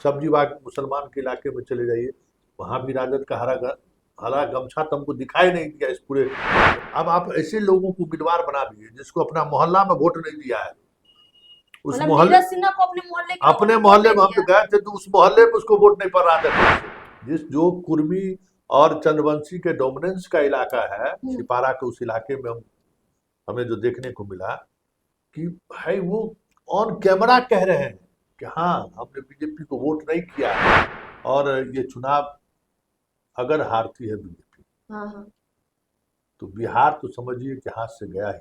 सब्जी बाग मुसलमान के इलाके में चले जाइए, वहां भी राजद का हरा गमछा तुमको दिखाई नहीं दिया इस पूरे। अब आप ऐसे लोगों को उम्मीदवार बना दिए जिसको अपना मोहल्ला में वोट नहीं दिया है, उस मतलब मोहल्ले नीरज सिन्हा को अपने मोहल्ले के लोगों अपने ने वोट मोहल्ले नहीं में हम तो दिया। गए थे तो उस मोहल्ले में उसको वोट नहीं पड़ रहा था। जिस जो कुर्मी और चंद्रवंशी के डोमिनेंस का इलाका है, सिपारा के उस इलाके में हमें जो देखने को मिला कि भाई वो ऑन कैमरा कह रहे हैं कि हाँ हमने बीजेपी को वोट नहीं किया है, और ये चुनाव अगर हारती है बीजेपी हाँ हाँ, तो बिहार तो समझिए कि हाथ से गया ही।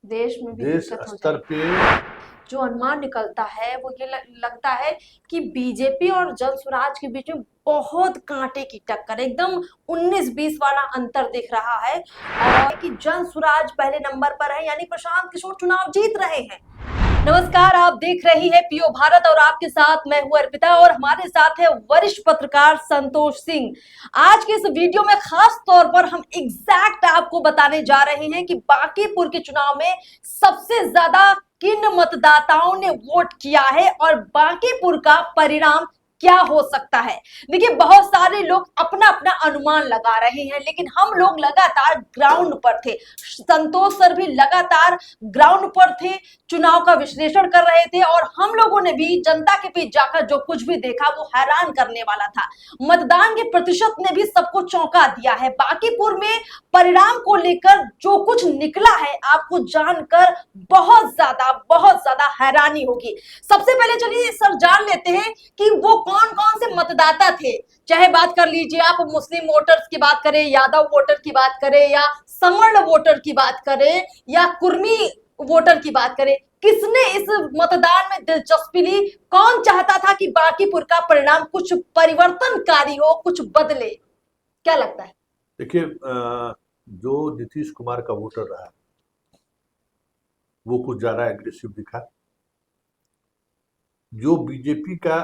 देश में भी देश दिक्कत हो स्तर जाएगी। पे जो अनुमान निकलता है वो ये लगता है कि बीजेपी और जन स्वराज के बीच में बहुत कांटे की टक्कर, एकदम 19-20 वाला अंतर दिख रहा है, और कि जन स्वराज पहले नंबर पर है, यानी प्रशांत किशोर चुनाव जीत रहे हैं। नमस्कार, आप देख रही है पीओ भारत और आपके साथ मैं हूं अर्पिता, और हमारे साथ है वरिष्ठ पत्रकार संतोष सिंह। आज के इस वीडियो में खास तौर पर हम एग्जैक्ट आपको बताने जा रहे हैं कि बांकीपुर के चुनाव में सबसे ज्यादा किन मतदाताओं ने वोट किया है और बांकीपुर का परिणाम क्या हो सकता है। देखिए, बहुत सारे लोग अपना अपना अनुमान लगा रहे हैं, लेकिन हम लोग लगातार ग्राउंड पर थे। संतोष सर भी लगातार ग्राउंड पर थे, चुनाव का विश्लेषण कर रहे थे, और हम लोगों ने भी जनता के बीच जाकर जो कुछ भी देखा वो हैरान करने वाला था। मतदान के प्रतिशत ने भी सबको चौंका दिया है। बांकीपुर में परिणाम को लेकर जो कुछ निकला है, आपको जानकर बहुत ज्यादा हैरानी होगी। सबसे पहले चलिए सर जान लेते हैं कि वो कौन कौन से मतदाता थे। चाहे बात कर लीजिए आप मुस्लिम वोटर्स की बात करें, यादव वोटर की बात करें, या सवर्ण वोटर की बात करें, या कुर्मी वोटर की बात करें, किसने इस मतदान में दिलचस्पी ली? कौन चाहता था कि बांकीपुर का परिणाम कुछ परिवर्तनकारी हो, कुछ बदले? क्या लगता है? देखिए, जो नीतीश कुमार का वोटर रहा वो कुछ ज्यादा एग्रेसिव दिखा। जो बीजेपी का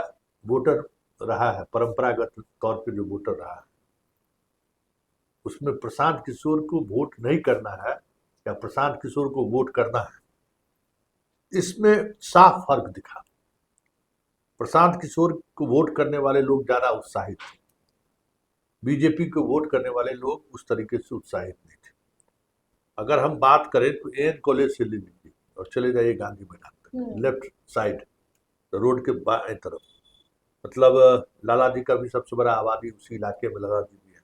वोटर रहा है, परंपरागत तौर पे जो वोटर रहा है, उसमें प्रशांत किशोर को वोट नहीं करना है या प्रशांत किशोर को वोट करना है, इसमें साफ फर्क दिखा। प्रशांत किशोर को वोट करने वाले लोग ज्यादा उत्साहित थे, बीजेपी को वोट करने वाले लोग उस तरीके से उत्साहित नहीं थे। अगर हम बात करें तो एन कॉलेज से ले लीजिए और चले जाइए गांधी मैदान तक, लेफ्ट साइड रोड के बाएं तरफ, मतलब लाला जी का भी सबसे बड़ा आबादी उसी इलाके में लगा दी है।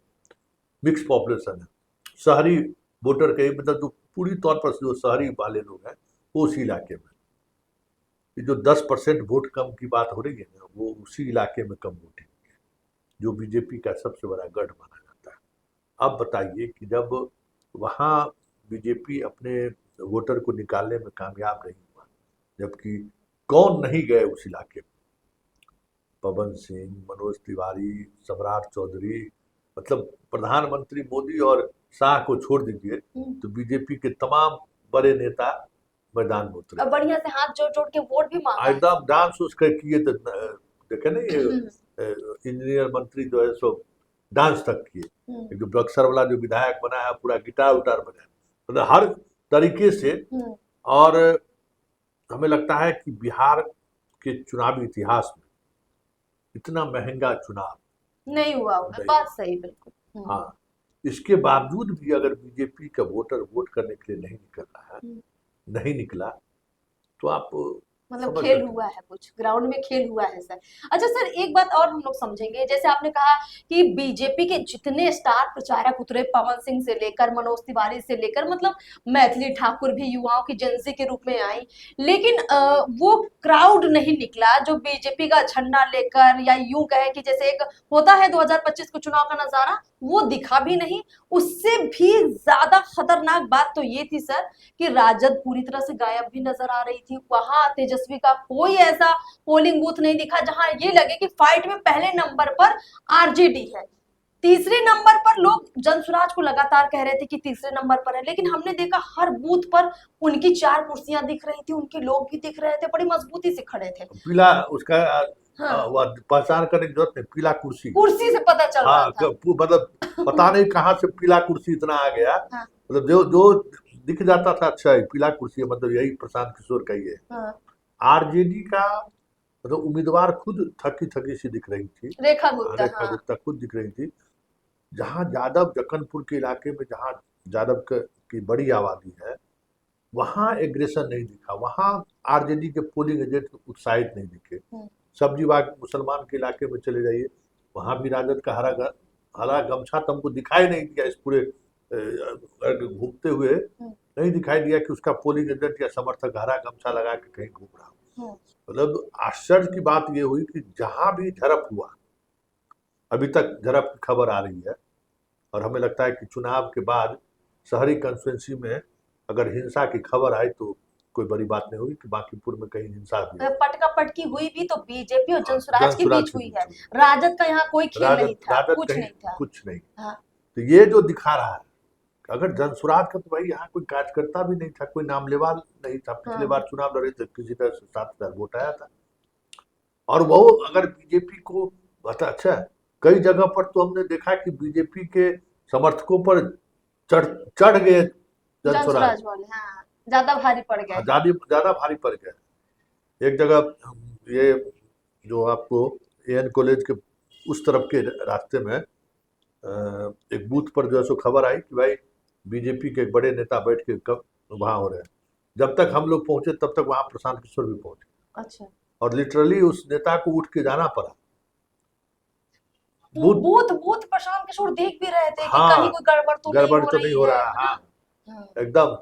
मिक्स पॉपुलेशन है, शहरी वोटर के मतलब जो पूरी तौर पर जो शहरी वाले लोग हैं वो उसी इलाके में। ये जो 10% वोट कम की बात हो रही है ना, वो उसी इलाके में कम वोटिंग है, जो बीजेपी का सबसे बड़ा गढ़ माना जाता है। अब बताइए कि जब वहाँ बीजेपी अपने वोटर को निकालने में कामयाब नहीं हुआ, जबकि कौन नहीं गए उस इलाके में? पवन सिंह, मनोज तिवारी, सम्राट चौधरी, मतलब प्रधानमंत्री मोदी और शाह को छोड़ दीजिए तो बीजेपी के तमाम बड़े नेता मैदान में उतरे, अब बढ़िया से हाथ जोड़ जोड़ के वोट भी मांगा है। एकदम डांस उसका किए तो देखे ना, ये इंजीनियर मंत्री जो है सो डांस तक किए। जो बक्सर वाला जो विधायक बना है पूरा गिटार उटार बजाया, मतलब हर तरीके से। और हमें लगता है कि बिहार के चुनावी इतिहास में इतना महंगा चुनाव नहीं हुआ होगा, बात सही, बिल्कुल। हाँ, इसके बावजूद भी अगर बीजेपी का वोटर वोट करने के लिए नहीं निकल रहा है, नहीं निकला, तो आप मतलब समझ खेल सकते हुआ है, कुछ ग्राउंड में खेल हुआ है सर। अच्छा सर, एक बात और हम लोग समझेंगे, जैसे आपने कहा कि बीजेपी के जितने स्टार प्रचारक उतरे, पवन सिंह से लेकर मनोज तिवारी से लेकर, मतलब मैथिली ठाकुर भी युवाओं की एजेंसी के रूप में आई, लेकिन वो क्राउड नहीं निकला जो बीजेपी का झंडा लेकर, या यूं कहें कि जैसे एक होता है 2025 के चुनाव का नजारा, वो दिखा भी नहीं। उससे भी ज्यादा खतरनाक बात तो ये थी सर कि राजद पूरी तरह से गायब भी नजर आ रही थी। वहां तेजस्वी का कोई ऐसा पोलिंग बूथ नहीं दिखा जहां ये लगे कि फाइट में पहले नंबर पर आरजेडी है। तीसरे नंबर पर लोग जनसुराज को लगातार कह रहे थे कि तीसरे नंबर पर है, लेकिन हमने देखा हर बूथ पर उनकी 4 कुर्सियां दिख रही थी, उनके लोग भी दिख रहे थे, बड़ी मजबूती से खड़े थे। पीला उसका हाँ, पहचान करने की जरूरत नहीं, पीला कुर्सी। कुर्सी से पता चल रहा हाँ, था। मतलब पता नहीं कहाँ से पीला कुर्सी इतना आ गया। हाँ, मतलब जो जो दिख जाता था, अच्छा है पीला कुर्सी है, मतलब यही प्रशांत किशोर का ही है। हाँ, आरजेडी का मतलब उम्मीदवार खुद थकी थकी सी दिख रही थी। रेखा गुप्ता, रेखा हाँ। गुप्ता खुद दिख रही थी। जहाँ यादव जक्कनपुर के इलाके में जहाँ यादव की बड़ी आबादी है, वहाँ एग्रेशन नहीं दिखा, वहाँ आरजेडी के पोलिंग एजेंट उत्साहित नहीं दिखे। हम्म, सब्जी बाग मुसलमान के इलाके में चले जाइए, वहाँ भी राजद का हरा गमछा तो हमको दिखाई नहीं दिया इस पूरे घूमते हुए। हम्म, नहीं दिखाई दिया कि उसका पोलिंग एजेंट या समर्थक हरा गमछा लगा के कहीं घूम रहा हो। हम्म, मतलब आश्चर्य की बात ये हुई कि जहां भी झड़प हुआ, अभी तक झड़प की खबर आ रही है, और हमें लगता है कि चुनाव के बाद शहरी कंस्टिट्यूंसी में अगर हिंसा की खबर आई तो कोई बड़ी बात नहीं होगी कि बांकीपुर में कहीं हिंसा भी हो। पटका पटकी हुई भी तो बीजेपी और हाँ, जनसुराज के जनसुराज बीच के हुई बीच है। हुई। राजद का यहाँ कोई खेल नहीं था, राजद कुछ कहीं नहीं था। कुछ नहीं। हाँ, तो ये जो दिखा रहा है, अगर जनसुराज का तो भाई यहाँ कोई कार्यकर्ता भी नहीं था, कोई नामलेवा नहीं था। पिछले हाँ, बार चुनाव लड़े थे, किसी तरह से 7,000 वोट आया था। और वो अगर बीजेपी को बता, अच्छा कई जगह पर तो हमने देखा कि बीजेपी के समर्थकों पर चढ़ चढ़ गए जनसुराज। जनसुराज वाले, हाँ, ज्यादा भारी पड़ गए। ज्यादा ज्यादा भारी पड़ गए। एक जगह ये जो आपको एएन कॉलेज के उस तरफ के रास्ते में एक बूथ पर जो है सो खबर आई कि भाई बीजेपी के एक बड़े नेता बैठ के कब वहाँ हो रहे हैं। जब तक हम लोग पहुंचे तब तक वहाँ प्रशांत किशोर भी पहुंचे, अच्छा, और लिटरली उस नेता को उठ के जाना पड़ा। Booth booth booth Prashant Kishor देख भी रहे थे कि हाँ, कहीं कोई गड़बड़ तो नहीं गड़बड़ हो तो रही नहीं हो है रहा। ना। हाँ, हाँ, एकदम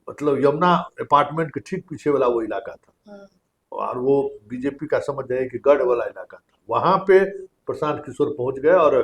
मतलब यमुना अपार्टमेंट के ठीक पीछे वाला वो इलाका था, हाँ। और वो बीजेपी का समझ जाए कि गढ़ वाला इलाका था। वहां पे प्रशांत किशोर पहुंच गए और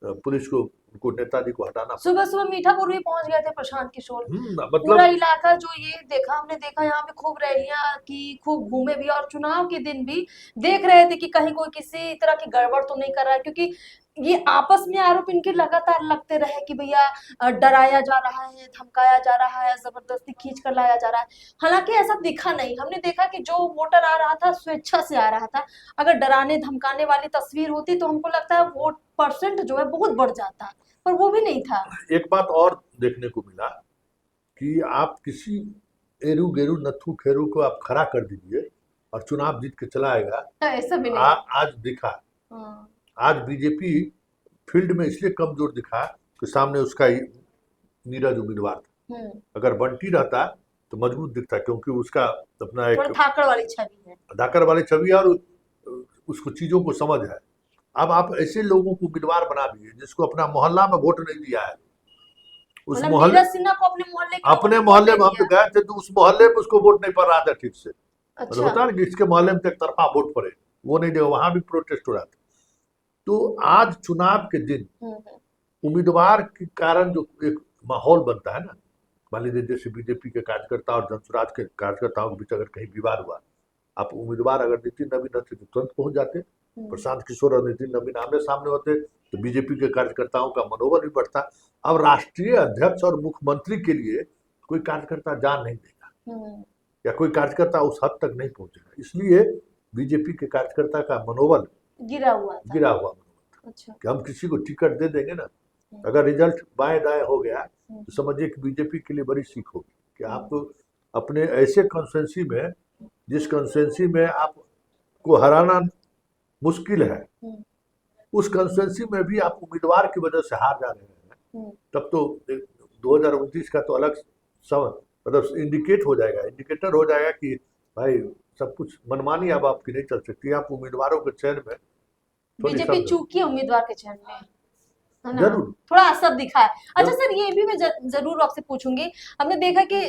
पुलिस को उनको नेताजी को हटाना पड़ा। सुबह सुबह मीठापुर भी पहुंच गए थे प्रशांत किशोर। पूरा मतलब इलाका जो ये देखा, हमने देखा यहाँ पे खूब रैलियां की, खूब घूमे भी, और चुनाव के दिन भी देख रहे थे कि कहीं कोई किसी तरह की गड़बड़ तो नहीं कर रहा है, क्योंकि ये आपस में आरोप इनके लगातार लगते रहे कि भैया डराया जा रहा है, धमकाया जा रहा है, जबरदस्ती खींच कर लाया जा रहा है। हालांकि ऐसा दिखा नहीं, हमने देखा कि जो वोटर आ रहा था स्वेच्छा से आ रहा था। अगर डराने धमकाने वाली तस्वीर होती तो हमको लगता है वोट परसेंट जो है बहुत बढ़ जाता, पर वो भी नहीं था। एक बात और देखने को मिला कि आप किसी एरू गेरू नथु खेरू को आप खड़ा कर दीजिए और चुनाव जीत के चला आएगा। ऐसा भी नहीं। आज दिखा, हाँ, आज बीजेपी फील्ड में इसलिए कमजोर दिखा कि सामने उसका ही नीरज उम्मीदवार था। अगर बंटी रहता तो मजबूत दिखता, क्योंकि उसका अपना थोड़ा एक धाकड़ वाली छवि है। धाकर वाली छवि है और उसको चीजों को समझ है। अब आप ऐसे लोगों को उम्मीदवार बना दिए जिसको अपना मोहल्ला में वोट नहीं दिया है, उस मतलब मोहल्ले नीरज सिन्हा को अपने मोहल्ले के लोगों अपने ने वोट मोहल्ले नहीं में हम तो दिया। गए थे तो उस मोहल्ले में उसको वोट नहीं पड़ रहा था ठीक से। मतलब अच्छा। होता है ना कि इसके मोहल्ले में तो एक तरफा वोट पड़े, वो नहीं देगा, वहां भी प्रोटेस्ट हो रहा था। तो आज चुनाव के दिन उम्मीदवार के कारण जो एक माहौल बनता है ना, मान लीजिए जैसे बीजेपी के कार्यकर्ता और जनसुराज के कार्यकर्ताओं के बीच अगर कहीं विवाद हुआ, आप उम्मीदवार अगर नितिन नवीन रहते तो तुरंत पहुंच जाते, प्रशांत किशोर और नितिन नवीन आमने सामने होते तो बीजेपी के कार्यकर्ताओं का मनोबल भी बढ़ता। अब राष्ट्रीय अध्यक्ष और मुख्यमंत्री के लिए कोई कार्यकर्ता जान नहीं देगा, या कोई कार्यकर्ता उस हद तक नहीं पहुंचेगा, इसलिए बीजेपी के कार्यकर्ता का मनोबल गिरा हुआ था। गिरा हुआ मनोबल था। अच्छा। कि हम किसी को टिकट दे देंगे ना, अगर रिजल्ट बाएं दाएं हो गया तो समझिए कि बीजेपी के लिए बड़ी सीख होगी कि आप अपने ऐसे कॉन्स्टिट्यूंसी में, जिस कॉन्स्टिट्यूंसी में आपको हराना मुश्किल है, उस कॉन्स्टिट्यूंसी में भी आप उम्मीदवार की वजह से हार जा रहे हैं, तब तो 2029 का तो अलग सब मतलब इंडिकेट हो जाएगा, इंडिकेटर हो जाएगा कि भाई सब कुछ मनमानी अब आपकी नहीं चल सकती। आप उम्मीदवारों के चयन में थोड़ी बीजेपी सब चूकी है उम्मीदवार के चयन में, है ना? जरूर थोड़ा असर दिखा है। अच्छा सर, ये भी मैं जरूर आपसे पूछूंगी। हमने देखा कि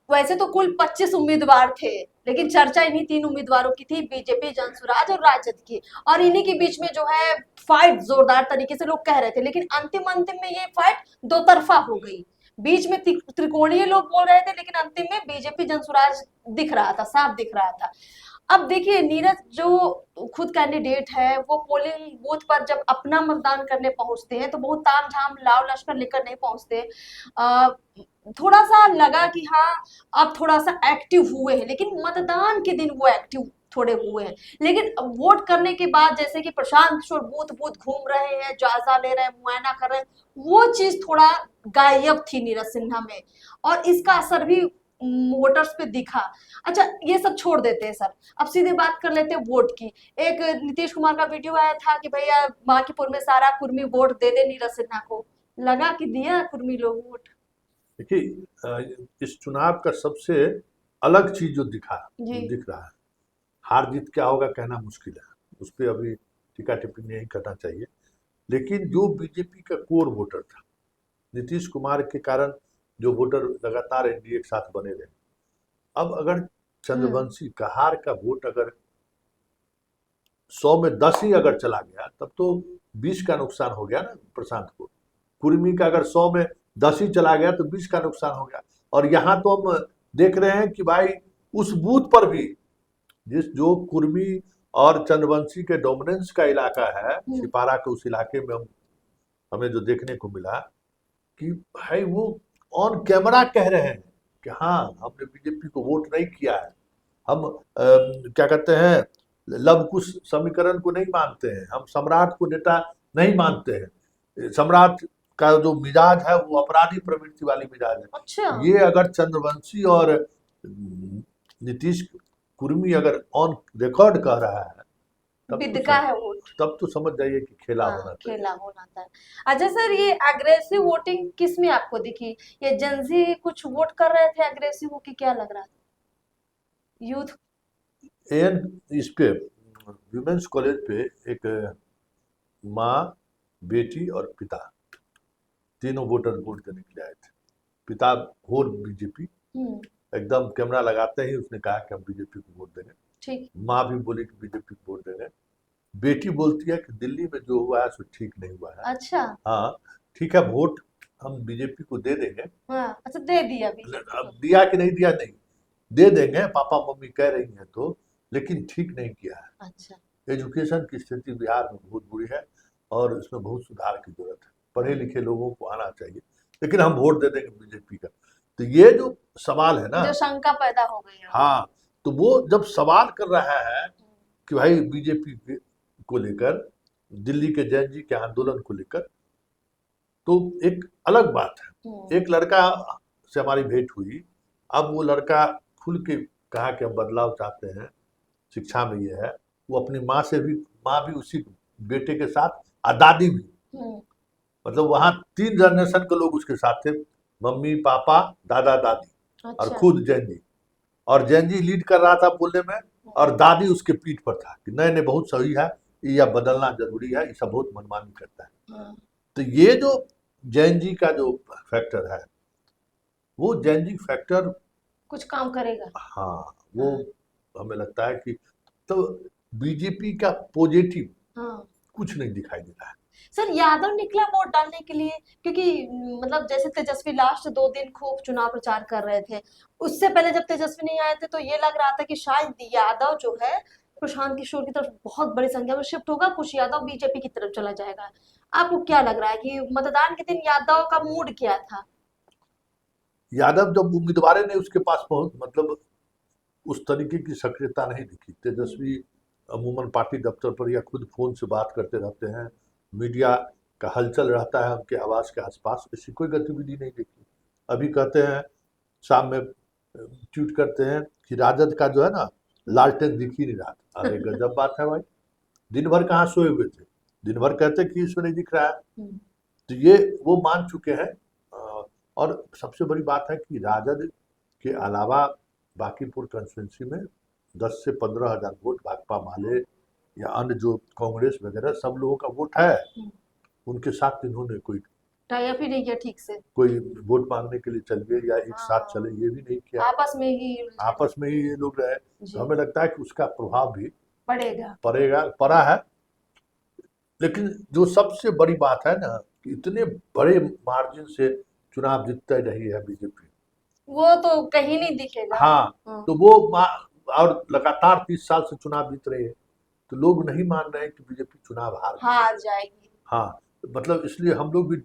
वैसे तो कुल 25 उम्मीदवार थे, लेकिन चर्चा इन्हीं 3 उम्मीदवारों की थी, बीजेपी, जनसुराज और राजद की, और इन्हीं के बीच में जो है फाइट जोरदार तरीके से लोग कह रहे थे, लेकिन अंतिम अंतिम में ये फाइट दो तरफा हो गई। बीच में त्रिकोणीय लोग बोल रहे थे, लेकिन अंतिम में बीजेपी जनसुराज दिख रहा था, साफ दिख रहा था। अब देखिए, नीरज जो खुद कैंडिडेट है वो पोलिंग बूथ पर जब अपना मतदान करने पहुंचते हैं तो बहुत ताम झाम लाव लश्कर लेकर नहीं पहुंचते। थोड़ा सा लगा कि हाँ अब थोड़ा सा एक्टिव हुए हैं, लेकिन मतदान के दिन वो एक्टिव थोड़े हुए हैं। लेकिन वोट करने के बाद जैसे कि प्रशांत किशोर बूथ बूथ घूम रहे हैं, जायजा ले रहे हैं, मुआयना कर रहे हैं, वो चीज थोड़ा गायब थी नीरज सिन्हा में, और इसका असर भी वोटर्स पे दिखा। अच्छा, ये सब छोड़ देते हैं सर, अब सीधे बात कर लेते हैं वोट की। एक नीतीश कुमार का वीडियो आया था कि भैया बांकीपुर में सारा कुर्मी वोट दे दे नीरज सिन्हा को, लगा कि दिया कुर्मी लोग वोट। देखिए, इस चुनाव का सबसे अलग चीज जो जी। दिख रहा है, हार जीत क्या होगा कहना मुश्किल है, उस पर अभी टीका टिप्पणी नहीं करना चाहिए। लेकिन जो बीजेपी का कोर वोटर था, नीतीश कुमार के कारण जो वोटर लगातार एनडीए के साथ बने रहे, अब अगर चंद्रवंशी कहार का वोट अगर 100 में 10 ही अगर चला गया, तब तो 20 का नुकसान हो गया ना प्रशांत को। कुर्मी का अगर 100 में 10 ही चला गया तो 20 का नुकसान हो गया। और यहाँ तो हम देख रहे हैं कि भाई उस बूथ पर भी जो कुर्मी और चंद्रवंशी के डोमिनेंस का इलाका है, सिपारा के उस इलाके में हमें जो देखने को मिला कि भाई वो ऑन कैमरा कह रहे हैं कि हाँ हमने बीजेपी को वोट नहीं किया है, हम क्या कहते हैं लव कुश समीकरण को नहीं मानते हैं, हम सम्राट को नेता नहीं मानते हैं, सम्राट का जो मिजाज है वो अपराधी प्रवृत्ति वाली मिजाज है। अच्छा। ये अगर चंद्रवंशी और नीतीश कुर्मी अगर ऑन रिकॉर्ड कह रहा है, विदका है वोट, तब तो समझ जाइए कि खेला हाँ, होना चाहिए। खेला होना था। अच्छा सर, ये अग्रेसिव वोटिंग किस में आपको दिखी? ये जनजी कुछ वोट कर रहे थे अग्रेसिव हो कि क्या लग रहा था? यूथ एन इस पे विमेंस कॉलेज पे एक माँ, बेटी और पिता तीनों वोटर वोट देने के लिए आए थे। पिता होल बीजेपी, एकदम कैमरा लगाते ही उसने कहा कि हम बीजेपी को वोट देंगे। ठीक। माँ भी बोली कि बीजेपी को वोट देंगे। बेटी बोलती है कि दिल्ली में जो हुआ है सो ठीक नहीं हुआ है। अच्छा। हाँ ठीक है, वोट हम बीजेपी को दे देंगे। हाँ, अच्छा दे दिया अब दिया कि नहीं दिया, नहीं दे देंगे, पापा मम्मी कह रही हैं तो, लेकिन ठीक नहीं किया है। अच्छा। एजुकेशन की स्थिति बिहार में बहुत बुरी है और इसमें बहुत सुधार की जरूरत है। पढ़े लिखे लोगों को आना चाहिए, लेकिन हम वोट दे देंगे बीजेपी का। तो ये जो सवाल है ना, जो शंका पैदा हो गई है। हाँ, तो वो जब सवाल कर रहा है कि भाई बीजेपी को लेकर, दिल्ली के जैन जी के आंदोलन को लेकर, तो एक अलग बात है। एक लड़का से हमारी भेंट हुई, अब वो लड़का खुल के कहा कि हम बदलाव चाहते हैं, शिक्षा में ये है। वो अपनी माँ भी उसी बेटे के साथ और दादी भी, मतलब वहाँ 3 जनरेशन के लोग उसके साथ थे, मम्मी पापा दादा दादी। अच्छा। और खुद जैन जी, और जैन जी लीड कर रहा था बोलने में, और दादी उसके पीठ पर था कि नहीं नहीं बहुत सही है, यह बदलना जरूरी है, ये सब बहुत मनमानी करता है। तो ये जो जैन जी का जो फैक्टर है, वो जैन जी फैक्टर कुछ काम करेगा। हाँ, वो हमें लगता है कि तो बीजेपी का पॉजिटिव कुछ नहीं दिखाई दे रहा है। सर, यादव निकला वोट डालने के लिए, क्योंकि मतलब जैसे तेजस्वी लास्ट 2 दिन खूब चुनाव प्रचार कर रहे थे, उससे पहले जब तेजस्वी नहीं आए थे तो ये लग रहा था कि शायद यादव जो है प्रशांत किशोर की तरफ बहुत बड़ी संख्या में शिफ्ट होगा, कुछ यादव बीजेपी की तरफ चला जाएगा। आपको क्या लग रहा है कि मतदान के दिन यादव का मूड क्या था? यादव जब उम्मीदवार ने उसके पास पहुंच, मतलब उस तरीके की सक्रियता नहीं दिखी। तेजस्वी अमूमन पार्टी दफ्तर पर या खुद फोन से बात करते रहते हैं, मीडिया का हलचल रहता है उनके आवास के आसपास, ऐसी कोई गतिविधि नहीं दिखी। अभी कहते हैं शाम में ट्वीट करते हैं कि राजद का जो है ना लालटेन दिख ही नहीं रहा था। अरे गजब बात है भाई, दिन भर कहाँ सोए हुए थे, दिन भर कहते कि इसमें नहीं दिख रहा है। तो ये वो मान चुके हैं। और सबसे बड़ी बात है कि राजद के अलावा बांकीपुर कंस्टिट्यूंसी में 10 से 15 हजार वोट भाकपा माले या अन्य जो कांग्रेस वगैरह सब लोगों का वोट है, उनके साथ इन्होंने कोई टाई अप ही नहीं किया ठीक से, कोई वोट मांगने के लिए चलिए या एक साथ चले ये भी नहीं किया, आपस में ही ये लोग रहे। तो हमें लगता है कि उसका प्रभाव भी पड़ा है। लेकिन जो सबसे बड़ी बात है ना कि इतने बड़े मार्जिन से चुनाव जीतती रही है बीजेपी, वो तो कहीं नहीं दिखेगा। हाँ, तो वो और लगातार 30 साल से चुनाव जीत रही है, तो लोग नहीं मान रहे हैं कि बीजेपी चुनाव हार जाएगी। हाँ, मतलब इसलिए हम लोग भी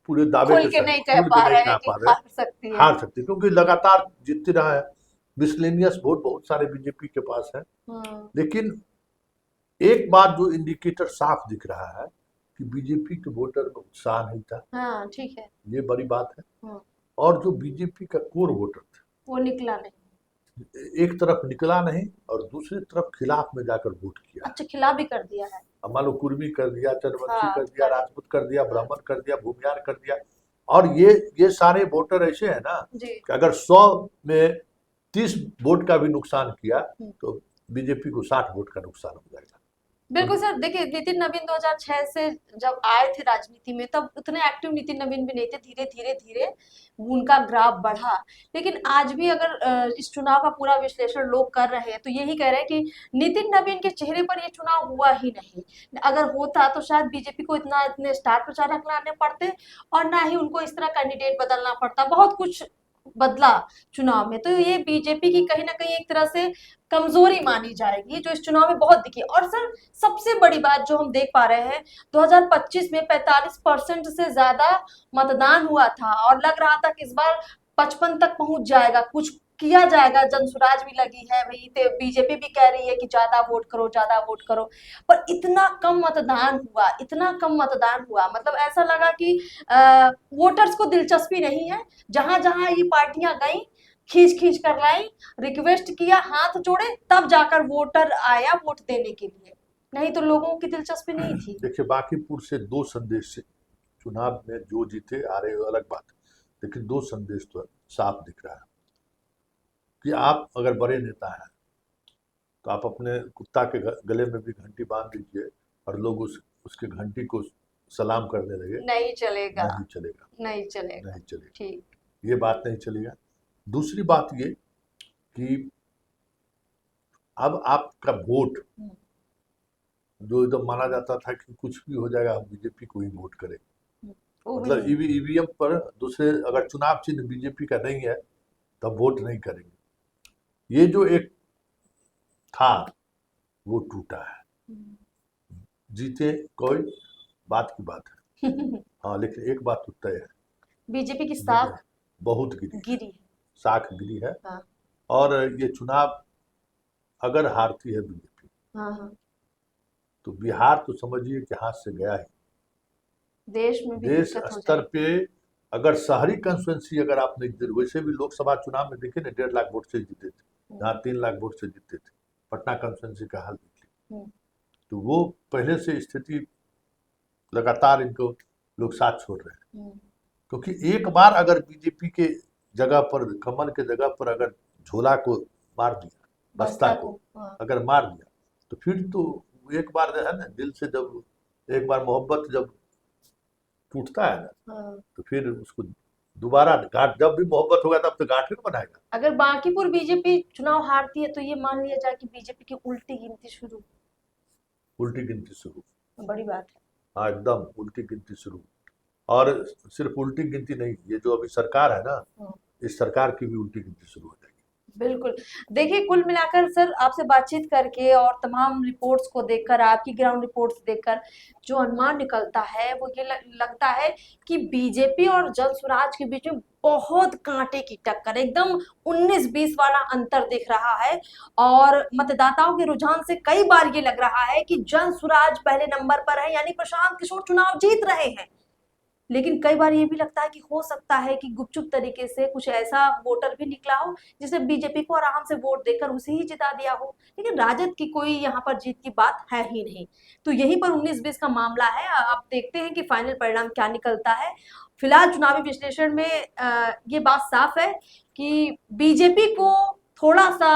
पूरे दावे के नहीं कह पा रहे हैं कि हार सकती है, क्योंकि लगातार जीतती रहा है। मिसलेनियस वोट बहुत सारे बीजेपी के पास है। लेकिन एक बात जो इंडिकेटर साफ दिख रहा है कि बीजेपी के वोटर में उत्साह नहीं था। ठीक है, ये बड़ी बात है। और जो बीजेपी का कोर वोटर था, वो निकला नहीं। एक तरफ निकला नहीं और दूसरी तरफ खिलाफ में जाकर वोट किया। अच्छा, खिलाफ भी कर दिया है। अब मान लो कुर्मी कर दिया, चंद्रवंशी हाँ, कर दिया, कर राजपूत कर दिया, ब्राह्मण कर दिया, भूमियार कर दिया। और ये सारे वोटर ऐसे हैं ना जी। कि अगर 100 में 30 वोट का भी नुकसान किया हम्म। तो बीजेपी को 60 वोट का नुकसान हो जाएगा। बिल्कुल सर, देखिए नितिन नवीन 2006 से जब आए थे राजनीति में तब उतने एक्टिव नितिन नवीन भी नहीं थे, धीरे धीरे धीरे उनका ग्राफ बढ़ा। लेकिन आज भी अगर इस चुनाव का पूरा विश्लेषण लोग कर रहे हैं तो यही कह रहे हैं कि नितिन नवीन के चेहरे पर ये चुनाव हुआ ही नहीं। अगर होता तो शायद बीजेपी को इतने स्टार प्रचारक लाने पड़ते और ना ही उनको इस तरह कैंडिडेट बदलना पड़ता। बहुत कुछ बदला चुनाव में, तो ये बीजेपी की कहीं ना कहीं एक तरह से कमजोरी मानी जाएगी जो इस चुनाव में बहुत दिखी। और सर सबसे बड़ी बात जो हम देख पा रहे हैं, 2025 में 45% से ज्यादा मतदान हुआ था और लग रहा था कि इस बार 55 तक पहुंच जाएगा, कुछ किया जाएगा, जनसुराज भी लगी है भाई, बीजेपी भी कह रही है कि ज्यादा वोट करो, ज्यादा वोट करो। पर इतना कम मतदान हुआ, इतना कम मतदान हुआ, मतलब ऐसा लगा कि वोटर्स को दिलचस्पी नहीं है। जहां जहां ये पार्टियां गई, खींच खींच कर लाई, रिक्वेस्ट किया, हाथ जोड़े, तब जाकर वोटर आया वोट देने के लिए, नहीं तो लोगों की दिलचस्पी नहीं थी। देखिए बांकीपुर से 2 संदेश से चुनाव में जो जीते आ रहे हो अलग बात है, लेकिन 2 संदेश तो साफ दिख रहा है कि आप अगर बड़े नेता हैं तो आप अपने कुत्ता के गले में भी घंटी बांध दीजिए और लोग उसके घंटी को सलाम करने लगे, नहीं चलेगा, नहीं चलेगा, नहीं चलेगा, नहीं चलेगा, ठीक। ये बात नहीं चलेगा। दूसरी बात ये कि अब आपका वोट जो एकदम माना जाता था कि कुछ भी हो जाएगा हम बीजेपी को ही वोट करें, मतलब ईवीएम पर दूसरे अगर चुनाव चिन्ह बीजेपी का नहीं है तब वोट नहीं करेंगे, ये जो एक था वो टूटा है। जीते कोई बात की बात है हाँ, लेकिन एक बात तो तय है, बीजेपी की साख बहुत गिरी, साख गिरी है। हाँ। और ये चुनाव अगर हारती है बीजेपी, हाँ। तो बिहार तो समझिए कि हाथ से गया ही। देश में भी देश स्तर पे अगर शहरी कंस्टिट्यूंसी अगर आप नहीं जीते, वैसे भी लोकसभा चुनाव में देखिए ना 1.5 लाख वोट से जीते थे, जहाँ 3 लाख वोट से जीते थे। पटना कंस्टिट्यूंसी का हाल देख लीजिए, तो वो पहले से स्थिति लगातार इनको लोग साथ छोड़ रहे हैं, क्योंकि एक बार अगर बीजेपी के जगह पर, कमल के जगह पर अगर झोला को मार दिया, बस्ता को अगर मार दिया, तो फिर तो एक बार है ना, दिल से जब एक बार मोहब्बत जब टूटता है ना, तो फिर उसको दोबारा गांठ, जब भी मोहब्बत होगा तब तो गांठ ही बनाएगा। अगर बांकीपुर बीजेपी चुनाव हारती है तो ये मान लिया जाए कि बीजेपी की उल्टी गिनती शुरू, उल्टी गिनती शुरू, बड़ी बात है। हाँ एकदम उल्टी गिनती शुरू। और सिर्फ उल्टी गिनती नहीं, ये जो अभी सरकार है ना, इस सरकार की भी उल्टी गिनती शुरू हो जाएगी। बिल्कुल। देखिए कुल मिलाकर सर आपसे बातचीत करके और तमाम रिपोर्ट्स को देखकर, आपकी ग्राउंड रिपोर्ट्स देखकर जो अनुमान निकलता है वो ये लगता है कि बीजेपी और जनसुराज के बीच में बहुत कांटे की टक्कर, एकदम 19-20 वाला अंतर दिख रहा है। और मतदाताओं के रुझान से कई बार ये लग रहा है कि जनसुराज पहले नंबर पर है, यानी प्रशांत किशोर चुनाव जीत रहे हैं। लेकिन कई बार ये भी लगता है कि हो सकता है कि गुपचुप तरीके से कुछ ऐसा वोटर भी निकला हो जिसे बीजेपी को आराम से वोट देकर उसे ही जिता दिया हो, लेकिन राजद की कोई यहाँ पर जीत की बात है ही नहीं। तो यहीं पर 19-20 का मामला है। आप देखते हैं कि फाइनल परिणाम क्या निकलता है। फिलहाल चुनावी विश्लेषण में ये बात साफ है कि बीजेपी को थोड़ा सा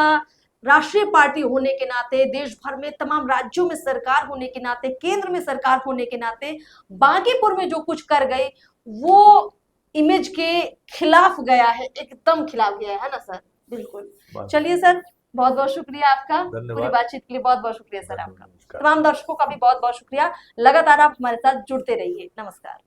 राष्ट्रीय पार्टी होने के नाते, देश भर में तमाम राज्यों में सरकार होने के नाते, केंद्र में सरकार होने के नाते बांकीपुर में जो कुछ कर गए वो इमेज के खिलाफ गया है, एकदम खिलाफ गया है ना सर। बिल्कुल। चलिए सर, बहुत बहुत शुक्रिया आपका पूरी बातचीत के लिए, बहुत बहुत शुक्रिया सर आपका। तमाम दर्शकों का भी बहुत बहुत शुक्रिया। लगातार आप हमारे साथ जुड़ते रहिए। नमस्कार।